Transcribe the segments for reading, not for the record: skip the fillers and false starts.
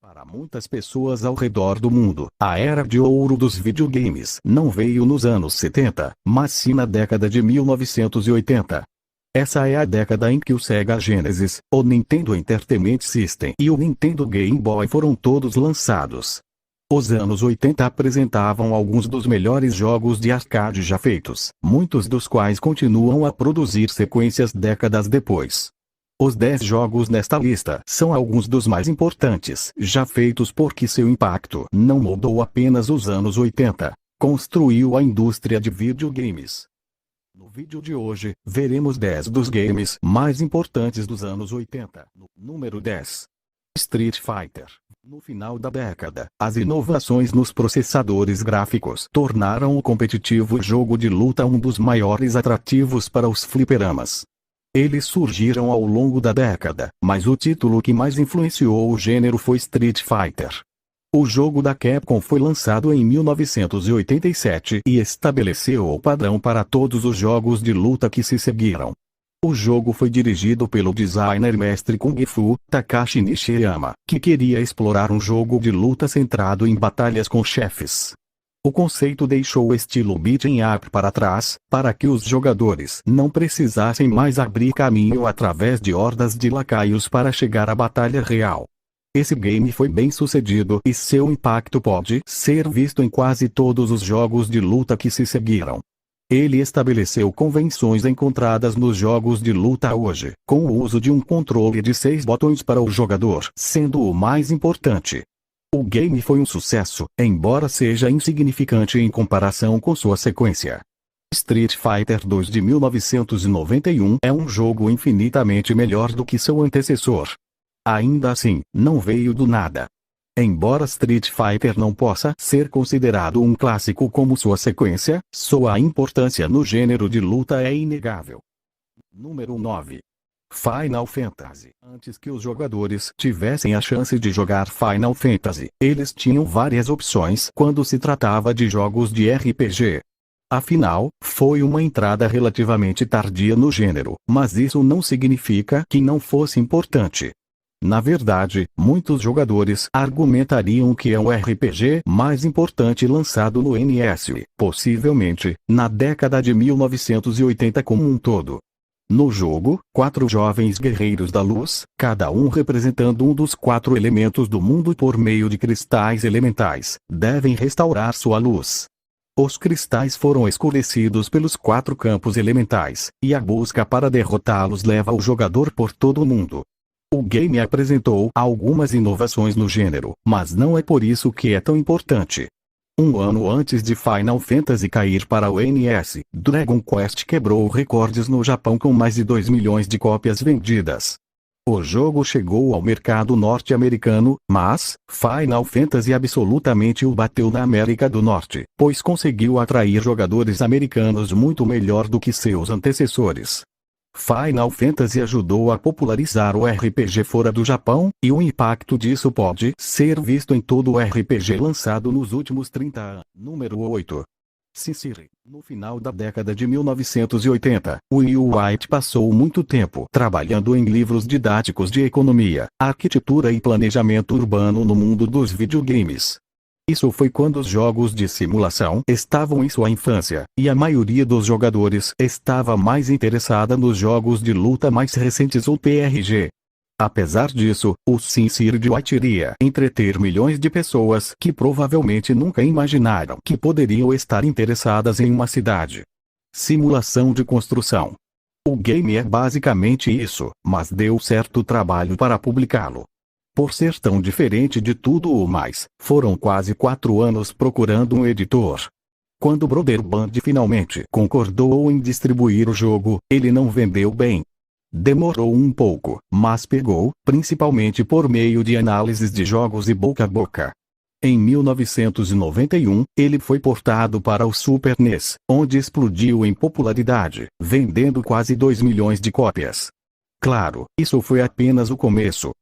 Para muitas pessoas ao redor do mundo, a era de ouro dos videogames não veio nos anos 70, mas sim na década de 1980. Essa é a década em que o Sega Genesis, o Nintendo Entertainment System e o Nintendo Game Boy foram todos lançados. Os anos 80 apresentavam alguns dos melhores jogos de arcade já feitos, muitos dos quais continuam a produzir sequências décadas depois. Os 10 jogos nesta lista são alguns dos mais importantes já feitos porque seu impacto não mudou apenas os anos 80, construiu a indústria de videogames. No vídeo de hoje, veremos 10 dos games mais importantes dos anos 80. Número 10. Street Fighter. No final da década, as inovações nos processadores gráficos tornaram o competitivo jogo de luta um dos maiores atrativos para os fliperamas. Eles surgiram ao longo da década, mas o título que mais influenciou o gênero foi Street Fighter. O jogo da Capcom foi lançado em 1987 e estabeleceu o padrão para todos os jogos de luta que se seguiram. O jogo foi dirigido pelo designer mestre Kung Fu, Takashi Nishiyama, que queria explorar um jogo de luta centrado em batalhas com chefes. O conceito deixou o estilo beat'em up para trás, para que os jogadores não precisassem mais abrir caminho através de hordas de lacaios para chegar à batalha real. Esse game foi bem sucedido e seu impacto pode ser visto em quase todos os jogos de luta que se seguiram. Ele estabeleceu convenções encontradas nos jogos de luta hoje, com o uso de um controle de 6 botões para o jogador sendo o mais importante. O game foi um sucesso, embora seja insignificante em comparação com sua sequência. Street Fighter 2 de 1991 é um jogo infinitamente melhor do que seu antecessor. Ainda assim, não veio do nada. Embora Street Fighter não possa ser considerado um clássico como sua sequência, sua importância no gênero de luta é inegável. Número 9. Final Fantasy. Antes que os jogadores tivessem a chance de jogar Final Fantasy, eles tinham várias opções quando se tratava de jogos de RPG. Afinal, foi uma entrada relativamente tardia no gênero, mas isso não significa que não fosse importante. Na verdade, muitos jogadores argumentariam que é o RPG mais importante lançado no NES, possivelmente, na década de 1980 como um todo. No jogo, 4 jovens guerreiros da luz, cada um representando um dos 4 elementos do mundo por meio de cristais elementais, devem restaurar sua luz. Os cristais foram escurecidos pelos 4 campos elementais, e a busca para derrotá-los leva o jogador por todo o mundo. O game apresentou algumas inovações no gênero, mas não é por isso que é tão importante. Um ano antes de Final Fantasy cair para o NES, Dragon Quest quebrou recordes no Japão com mais de 2 milhões de cópias vendidas. O jogo chegou ao mercado norte-americano, mas Final Fantasy absolutamente o bateu na América do Norte, pois conseguiu atrair jogadores americanos muito melhor do que seus antecessores. Final Fantasy ajudou a popularizar o RPG fora do Japão, e o impacto disso pode ser visto em todo o RPG lançado nos últimos 30 anos. Número 8. SimCity. No final da década de 1980, Will White passou muito tempo trabalhando em livros didáticos de economia, arquitetura e planejamento urbano no mundo dos videogames. Isso foi quando os jogos de simulação estavam em sua infância, e a maioria dos jogadores estava mais interessada nos jogos de luta mais recentes ou PRG. Apesar disso, o SimCity de White iria entreter milhões de pessoas que provavelmente nunca imaginaram que poderiam estar interessadas em uma cidade. Simulação de construção. O game é basicamente isso, mas deu certo trabalho para publicá-lo. Por ser tão diferente de tudo o mais, foram quase 4 anos procurando um editor. Quando Broderband finalmente concordou em distribuir o jogo, ele não vendeu bem. Demorou um pouco, mas pegou, principalmente por meio de análises de jogos e boca a boca. Em 1991, ele foi portado para o Super NES, onde explodiu em popularidade, vendendo quase 2 milhões de cópias. Claro, isso foi apenas o começo.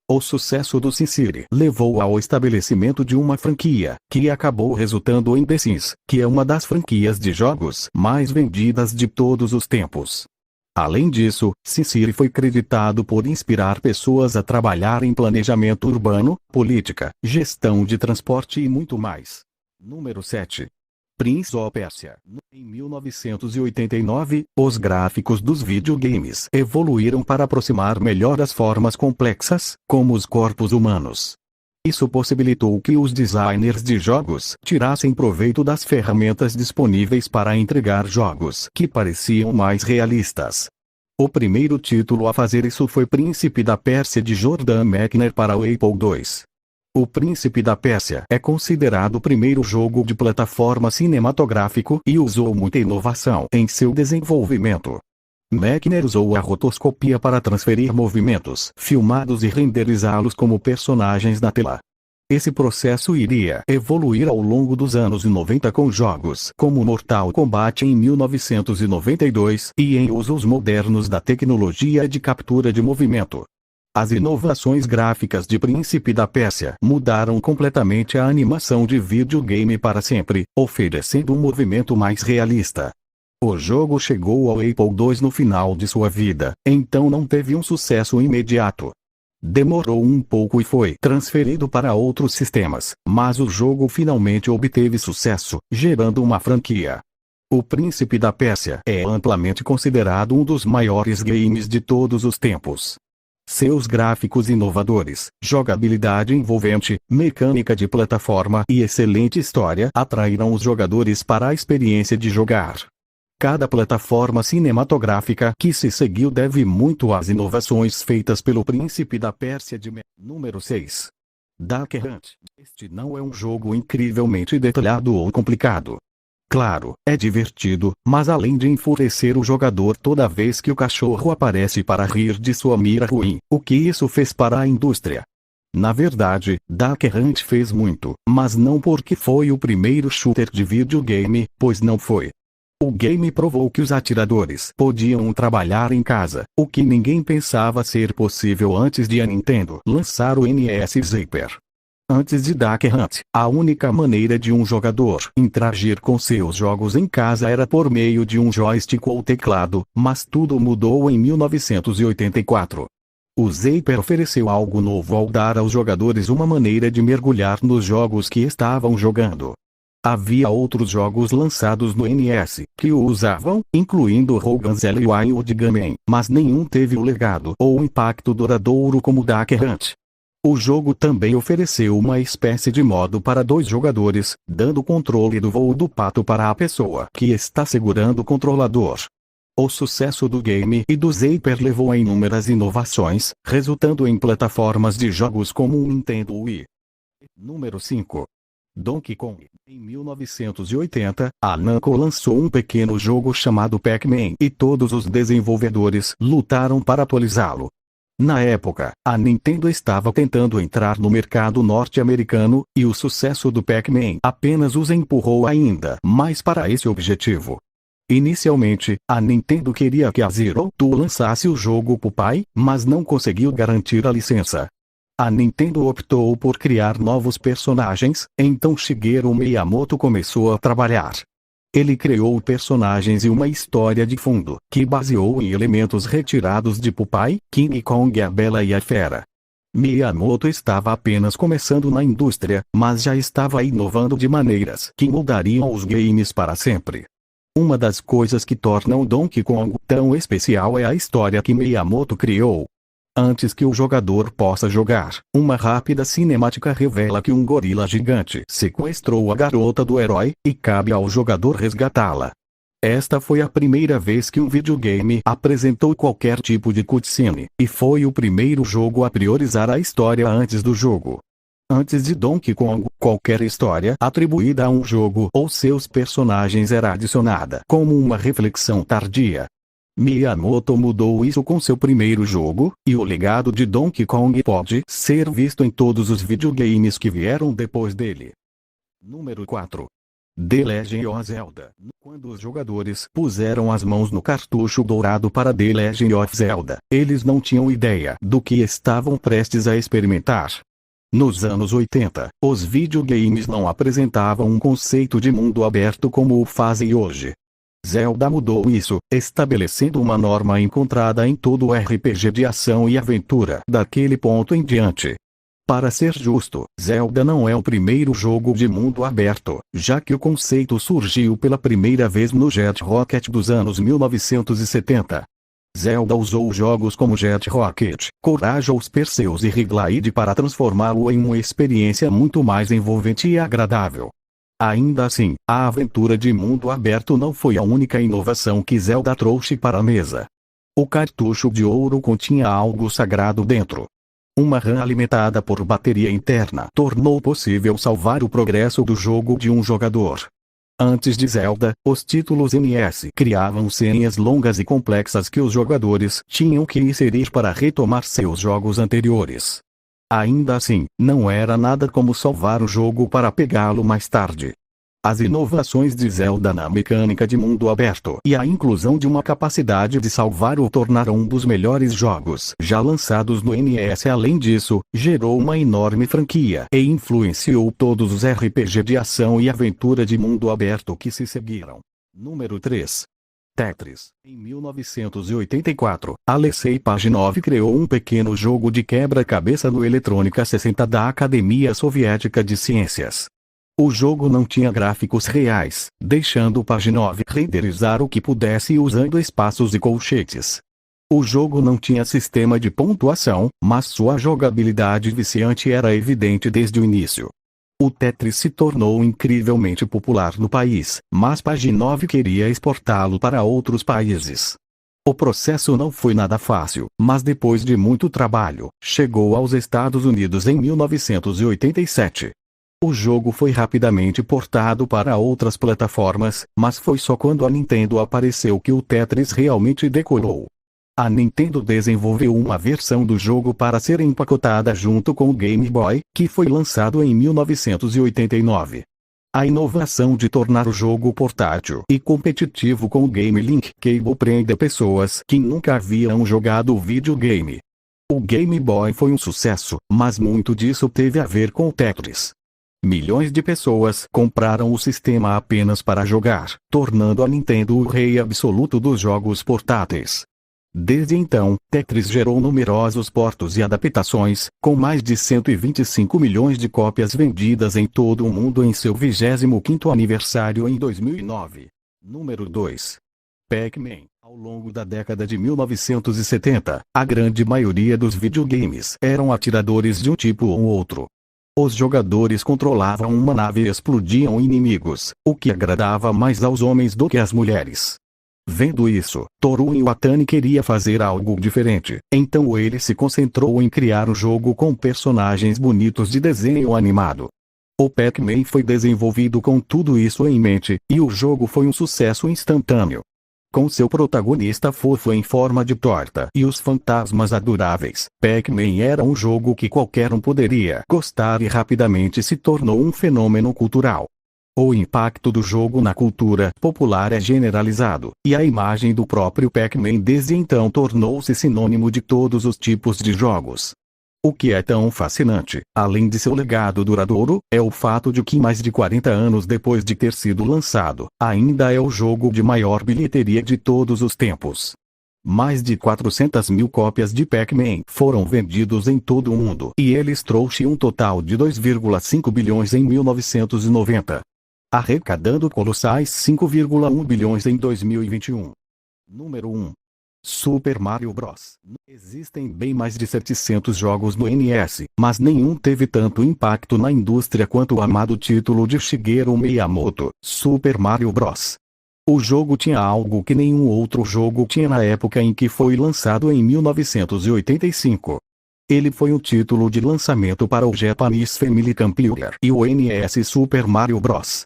O sucesso do SimCity levou ao estabelecimento de uma franquia, que acabou resultando em The Sims, que é uma das franquias de jogos mais vendidas de todos os tempos. Além disso, Cicero foi creditado por inspirar pessoas a trabalhar em planejamento urbano, política, gestão de transporte e muito mais. Número 7. Prince of Persia. Em 1989, os gráficos dos videogames evoluíram para aproximar melhor as formas complexas, como os corpos humanos. Isso possibilitou que os designers de jogos tirassem proveito das ferramentas disponíveis para entregar jogos que pareciam mais realistas. O primeiro título a fazer isso foi Príncipe da Pérsia de Jordan Mechner para o Apple II. O Príncipe da Pérsia é considerado o primeiro jogo de plataforma cinematográfico e usou muita inovação em seu desenvolvimento. Mechner usou a rotoscopia para transferir movimentos filmados e renderizá-los como personagens na tela. Esse processo iria evoluir ao longo dos anos 90 com jogos como Mortal Kombat em 1992 e em usos modernos da tecnologia de captura de movimento. As inovações gráficas de Príncipe da Pérsia mudaram completamente a animação de videogame para sempre, oferecendo um movimento mais realista. O jogo chegou ao Apple II no final de sua vida, então não teve um sucesso imediato. Demorou um pouco e foi transferido para outros sistemas, mas o jogo finalmente obteve sucesso, gerando uma franquia. O Príncipe da Pérsia é amplamente considerado um dos maiores games de todos os tempos. Seus gráficos inovadores, jogabilidade envolvente, mecânica de plataforma e excelente história atraíram os jogadores para a experiência de jogar. Cada plataforma cinematográfica que se seguiu deve muito às inovações feitas pelo Príncipe da Pérsia de Número 6. Duck Hunt. Este não é um jogo incrivelmente detalhado ou complicado. Claro, é divertido, mas além de enfurecer o jogador toda vez que o cachorro aparece para rir de sua mira ruim, o que isso fez para a indústria? Na verdade, Duck Hunt fez muito, mas não porque foi o primeiro shooter de videogame, pois não foi. O game provou que os atiradores podiam trabalhar em casa, o que ninguém pensava ser possível antes de a Nintendo lançar o NES Zapper. Antes de Duck Hunt, a única maneira de um jogador interagir com seus jogos em casa era por meio de um joystick ou teclado, mas tudo mudou em 1984. O Zapper ofereceu algo novo ao dar aos jogadores uma maneira de mergulhar nos jogos que estavam jogando. Havia outros jogos lançados no NES que o usavam, incluindo Rogan's Wild Game, mas nenhum teve o legado ou impacto duradouro como Duck Hunt. O jogo também ofereceu uma espécie de modo para 2 jogadores, dando controle do voo do pato para a pessoa que está segurando o controlador. O sucesso do game e do Zapper levou a inúmeras inovações, resultando em plataformas de jogos como o Nintendo Wii. Número 5. Donkey Kong. Em 1980, a Namco lançou um pequeno jogo chamado Pac-Man e todos os desenvolvedores lutaram para atualizá-lo. Na época, a Nintendo estava tentando entrar no mercado norte-americano, e o sucesso do Pac-Man apenas os empurrou ainda mais para esse objetivo. Inicialmente, a Nintendo queria que a Zero-Two lançasse o jogo Popeye, mas não conseguiu garantir a licença. A Nintendo optou por criar novos personagens, então Shigeru Miyamoto começou a trabalhar. Ele criou personagens e uma história de fundo, que baseou em elementos retirados de Popeye, King Kong, a Bela e a Fera. Miyamoto estava apenas começando na indústria, mas já estava inovando de maneiras que mudariam os games para sempre. Uma das coisas que tornam Donkey Kong tão especial é a história que Miyamoto criou. Antes que o jogador possa jogar, uma rápida cinemática revela que um gorila gigante sequestrou a garota do herói, e cabe ao jogador resgatá-la. Esta foi a primeira vez que um videogame apresentou qualquer tipo de cutscene, e foi o primeiro jogo a priorizar a história antes do jogo. Antes de Donkey Kong, qualquer história atribuída a um jogo ou seus personagens era adicionada como uma reflexão tardia. Miyamoto mudou isso com seu primeiro jogo, e o legado de Donkey Kong pode ser visto em todos os videogames que vieram depois dele. Número 4. The Legend of Zelda. Quando os jogadores puseram as mãos no cartucho dourado para The Legend of Zelda, eles não tinham ideia do que estavam prestes a experimentar. Nos anos 80, os videogames não apresentavam um conceito de mundo aberto como o fazem hoje. Zelda mudou isso, estabelecendo uma norma encontrada em todo o RPG de ação e aventura daquele ponto em diante. Para ser justo, Zelda não é o primeiro jogo de mundo aberto, já que o conceito surgiu pela primeira vez no Jet Rocket dos anos 1970. Zelda usou jogos como Jet Rocket, Courageous Perseus e Hellblade para transformá-lo em uma experiência muito mais envolvente e agradável. Ainda assim, a aventura de mundo aberto não foi a única inovação que Zelda trouxe para a mesa. O cartucho de ouro continha algo sagrado dentro. Uma RAM alimentada por bateria interna tornou possível salvar o progresso do jogo de um jogador. Antes de Zelda, os títulos NES criavam senhas longas e complexas que os jogadores tinham que inserir para retomar seus jogos anteriores. Ainda assim, não era nada como salvar o jogo para pegá-lo mais tarde. As inovações de Zelda na mecânica de mundo aberto e a inclusão de uma capacidade de salvar o tornaram um dos melhores jogos já lançados no NES. Além disso, gerou uma enorme franquia e influenciou todos os RPG de ação e aventura de mundo aberto que se seguiram. Número 3. Tetris. Em 1984, Alexei Pajitnov criou um pequeno jogo de quebra-cabeça no Eletrônica 60 da Academia Soviética de Ciências. O jogo não tinha gráficos reais, deixando Pajitnov renderizar o que pudesse usando espaços e colchetes. O jogo não tinha sistema de pontuação, mas sua jogabilidade viciante era evidente desde o início. O Tetris se tornou incrivelmente popular no país, mas Pajitnov queria exportá-lo para outros países. O processo não foi nada fácil, mas depois de muito trabalho, chegou aos Estados Unidos em 1987. O jogo foi rapidamente portado para outras plataformas, mas foi só quando a Nintendo apareceu que o Tetris realmente decolou. A Nintendo desenvolveu uma versão do jogo para ser empacotada junto com o Game Boy, que foi lançado em 1989. A inovação de tornar o jogo portátil e competitivo com o Game Link Cable prende pessoas que nunca haviam jogado o videogame. O Game Boy foi um sucesso, mas muito disso teve a ver com o Tetris. Milhões de pessoas compraram o sistema apenas para jogar, tornando a Nintendo o rei absoluto dos jogos portáteis. Desde então, Tetris gerou numerosos portos e adaptações, com mais de 125 milhões de cópias vendidas em todo o mundo em seu 25º aniversário em 2009. Número 2. Pac-Man. Ao longo da década de 1970, a grande maioria dos videogames eram atiradores de um tipo ou outro. Os jogadores controlavam uma nave e explodiam inimigos, o que agradava mais aos homens do que às mulheres. Vendo isso, Toru Iwatani queria fazer algo diferente, então ele se concentrou em criar um jogo com personagens bonitos de desenho animado. O Pac-Man foi desenvolvido com tudo isso em mente, e o jogo foi um sucesso instantâneo. Com seu protagonista fofo em forma de torta e os fantasmas adoráveis, Pac-Man era um jogo que qualquer um poderia gostar e rapidamente se tornou um fenômeno cultural. O impacto do jogo na cultura popular é generalizado, e a imagem do próprio Pac-Man desde então tornou-se sinônimo de todos os tipos de jogos. O que é tão fascinante, além de seu legado duradouro, é o fato de que mais de 40 anos depois de ter sido lançado, ainda é o jogo de maior bilheteria de todos os tempos. Mais de 400 mil cópias de Pac-Man foram vendidos em todo o mundo e eles trouxe um total de 2,5 bilhões em 1990. Arrecadando colossais 5,1 bilhões em 2021. Número 1. Super Mario Bros. Existem bem mais de 700 jogos no NES, mas nenhum teve tanto impacto na indústria quanto o amado título de Shigeru Miyamoto, Super Mario Bros. O jogo tinha algo que nenhum outro jogo tinha na época em que foi lançado em 1985. Ele foi o título de lançamento para o Japanese Family Computer e o NES Super Mario Bros.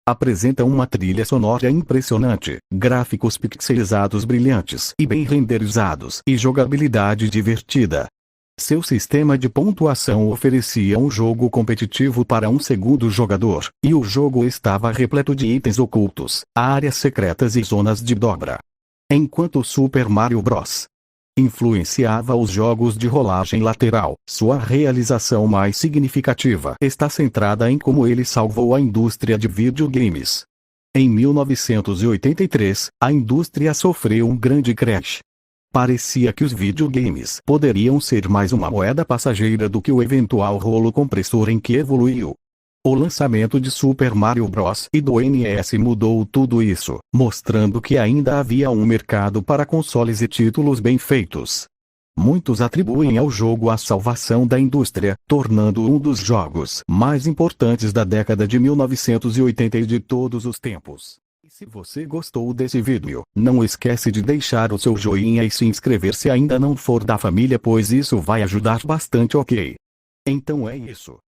Apresenta uma trilha sonora impressionante, gráficos pixelizados brilhantes e bem renderizados e jogabilidade divertida. Seu sistema de pontuação oferecia um jogo competitivo para um segundo jogador, e o jogo estava repleto de itens ocultos, áreas secretas e zonas de dobra. Enquanto Super Mario Bros. Influenciava os jogos de rolagem lateral, sua realização mais significativa está centrada em como ele salvou a indústria de videogames. Em 1983, a indústria sofreu um grande crash. Parecia que os videogames poderiam ser mais uma moeda passageira do que o eventual rolo compressor em que evoluiu. O lançamento de Super Mario Bros. E do NES mudou tudo isso, mostrando que ainda havia um mercado para consoles e títulos bem feitos. Muitos atribuem ao jogo a salvação da indústria, tornando-o um dos jogos mais importantes da década de 1980 e de todos os tempos. E se você gostou desse vídeo, não esquece de deixar o seu joinha e se inscrever se ainda não for da família, pois isso vai ajudar bastante, ok? Então é isso.